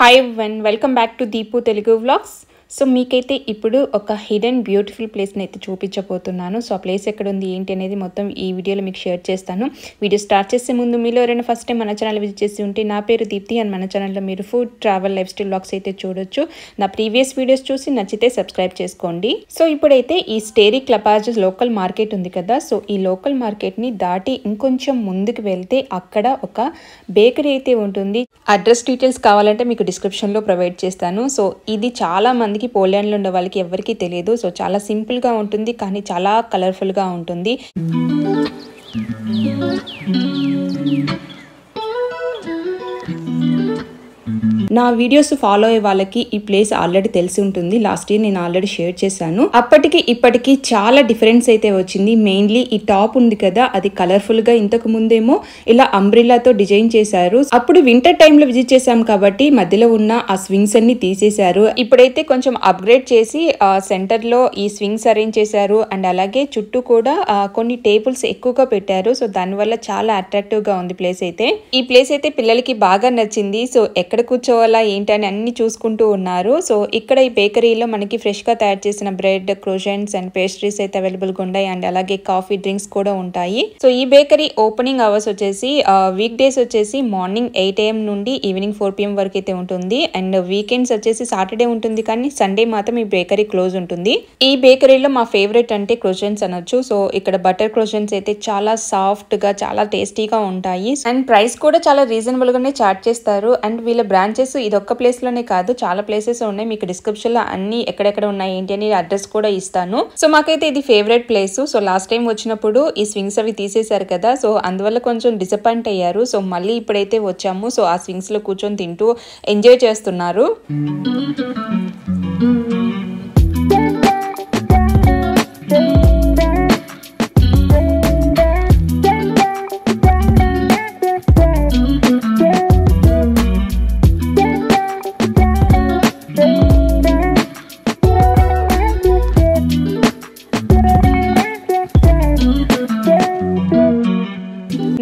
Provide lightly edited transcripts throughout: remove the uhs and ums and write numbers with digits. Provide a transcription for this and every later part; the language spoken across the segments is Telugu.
Hi everyone, welcome back to Deepu Telugu Vlogs. So మీకైతే ఇప్పుడు ఒక హిడెన్ బ్యూటిఫుల్ ప్లేస్ని అయితే చూపించబోతున్నాను. సో ఆ ప్లేస్ ఎక్కడ ఉంది ఏంటి అనేది మొత్తం ఈ వీడియోలో మీకు షేర్ చేస్తాను. వీడియో స్టార్ట్ చేసే ముందు మీలో ఎవరైనా ఫస్ట్ టైం మన ఛానల్ విజిట్ చేసి ఉంటే నా పేరు దీప్తి అండ్ మన ఛానల్లో మీరు food, travel, life style vlogs అయితే చూడొచ్చు. నా ప్రీవియస్ వీడియోస్ చూసి నచ్చితే సబ్స్క్రైబ్ చేసుకోండి. సో ఇప్పుడైతే ఈ స్టేరీ క్లపాజ్ లోకల్ మార్కెట్ ఉంది కదా, సో ఈ లోకల్ మార్కెట్ని దాటి ఇంకొంచెం ముందుకు వెళ్తే అక్కడ ఒక బేకరీ అయితే ఉంటుంది. అడ్రస్ డీటెయిల్స్ కావాలంటే మీకు డిస్క్రిప్షన్లో ప్రొవైడ్ చేస్తాను. సో ఇది చాలా మందికి పోలాండ్లో ఉండే వాళ్ళకి ఎవరికీ తెలియదు. సో చాలా సింపుల్గా ఉంటుంది కానీ చాలా కలర్ఫుల్గా ఉంటుంది. నా వీడియోస్ ఫాలో అయ్యే వాళ్ళకి ఈ ప్లేస్ ఆల్రెడీ తెలిసి ఉంటుంది. లాస్ట్ ఇయర్ నేను ఆల్రెడీ షేర్ చేశాను. అప్పటికి ఇప్పటికి చాలా డిఫరెన్స్ అయితే వచ్చింది. మెయిన్లీ ఈ టాప్ ఉంది కదా, అది కలర్ఫుల్ గా ఇంతకు ముందేమో ఇలా అంబ్రిల్లాతో డిజైన్ చేశారు. అప్పుడు వింటర్ టైంలో విజిట్ చేశాం కాబట్టి మధ్యలో ఉన్న ఆ స్వింగ్స్ అన్ని తీసేశారు. ఇప్పుడైతే కొంచెం అప్గ్రేడ్ చేసి సెంటర్ లో ఈ స్వింగ్స్ అరేంజ్ చేశారు అండ్ అలాగే చుట్టూ కూడా కొన్ని టేబుల్స్ ఎక్కువగా పెట్టారు. సో దానివల్ల చాలా అట్రాక్టివ్ గా ఉంది ప్లేస్ అయితే. ఈ ప్లేస్ అయితే పిల్లలకి బాగా నచ్చింది. సో ఎక్కడ కూర్చోవాలా ఏంటని అన్ని చూసుకుంటూ ఉన్నారు. సో ఇక్కడ ఈ బేకరీలో మనకి ఫ్రెష్ గా తయారు చేసిన బ్రెడ్, క్రోషన్స్ అండ్ పేస్ట్రీస్ అయితే అవైలబుల్ గా ఉంటాయి అండ్ అలాగే కాఫీ, డ్రింక్స్ కూడా ఉంటాయి. సో ఈ బేకరీ ఓపెనింగ్ అవర్స్ వచ్చేసి వీక్ డేస్ వచ్చేసి మార్నింగ్ 8 AM నుండి ఈవినింగ్ 4 PM వరకు అయితే ఉంటుంది అండ్ వీకెండ్స్ వచ్చేసి సాటర్డే ఉంటుంది కానీ సండే మాత్రం ఈ బేకరీ క్లోజ్ ఉంటుంది. ఈ బేకరీలో మా ఫేవరెట్ అంటే క్రోషన్స్ అనొచ్చు. సో ఇక్కడ బటర్ క్రోషన్స్ అయితే చాలా సాఫ్ట్ గా చాలా టేస్టీగా ఉంటాయి అండ్ ప్రైస్ కూడా చాలా రీజనబుల్ గానే చార్జ్ చేస్తారు. అండ్ వీళ్ళ బ్రాంచెస్ ఇదొక్క ప్లేస్ లోనే కాదు, చాలా ప్లేసెస్ ఉన్నాయి. మీకు డిస్క్రిప్షన్ లో అన్ని ఎక్కడెక్కడ ఉన్నాయి ఏంటి అని అడ్రస్ కూడా ఇస్తాను. సో మాకైతే ఇది favourite place. So last time వచ్చినప్పుడు ఈ స్వింగ్స్ అవి తీసేశారు కదా, సో అందువల్ల కొంచెం డిసప్పాయింట్ అయ్యారు. సో మళ్ళీ ఇప్పుడైతే వచ్చాము. సో ఆ స్వింగ్స్ లో కూర్చొని తింటూ ఎంజాయ్ చేస్తున్నారు.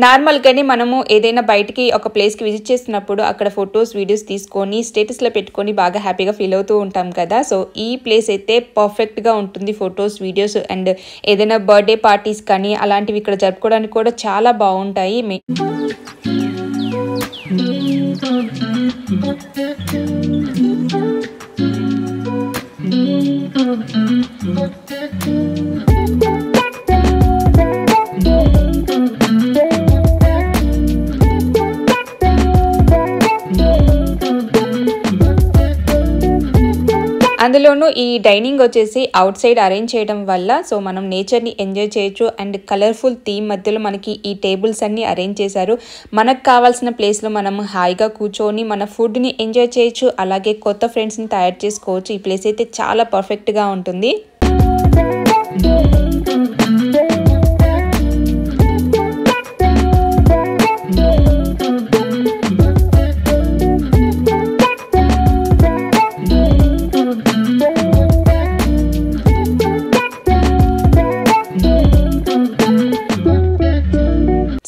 నార్మల్ గానే మనము ఏదైనా బయటికి ఒక ప్లేస్ కి విజిట్ చేసినప్పుడు అక్కడ ఫొటోస్, వీడియోస్ తీసుకొని స్టేటస్ లో పెట్టుకొని బాగా హ్యాపీగా ఫీల్ అవుతూ ఉంటాం కదా. సో ఈ ప్లేస్ అయితే పర్ఫెక్ట్ గా ఉంటుంది ఫొటోస్, వీడియోస్ అండ్ ఏదైనా బర్త్డే పార్టీస్ కానీ అలాంటివి ఇక్కడ జరుపుకోవడానికి కూడా చాలా బాగుంటాయి. అందులోనూ ఈ డైనింగ్ వచ్చేసి అవుట్ సైడ్ అరేంజ్ చేయడం వల్ల సో మనం నేచర్ ని ఎంజాయ్ చేయొచ్చు అండ్ కలర్ఫుల్ థీమ్ మధ్యలో మనకి ఈ టేబుల్స్ అన్ని అరేంజ్ చేశారు. మనకు కావాల్సిన ప్లేస్ లో మనం హాయిగా కూర్చొని మన ఫుడ్ ని ఎంజాయ్ చేయొచ్చు, అలాగే కొత్త ఫ్రెండ్స్ ని తయారు చేసుకోవచ్చు. ఈ ప్లేస్ అయితే చాలా పర్ఫెక్ట్ గా ఉంటుంది.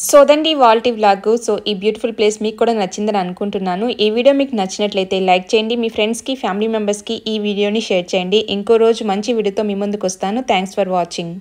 సో దండి వాల్టీ వ్లాగ్. సో ఈ బ్యూటిఫుల్ ప్లేస్ మీకు కూడా నచ్చిందని అనుకుంటున్నాను. ఈ వీడియో మీకు నచ్చినట్లయితే లైక్ చేయండి, మీ ఫ్రెండ్స్కి, ఫ్యామిలీ మెంబర్స్కి ఈ వీడియోని షేర్ చేయండి. ఇంకో రోజు మంచి వీడియోతో మీ ముందుకు వస్తాను. Thanks for watching.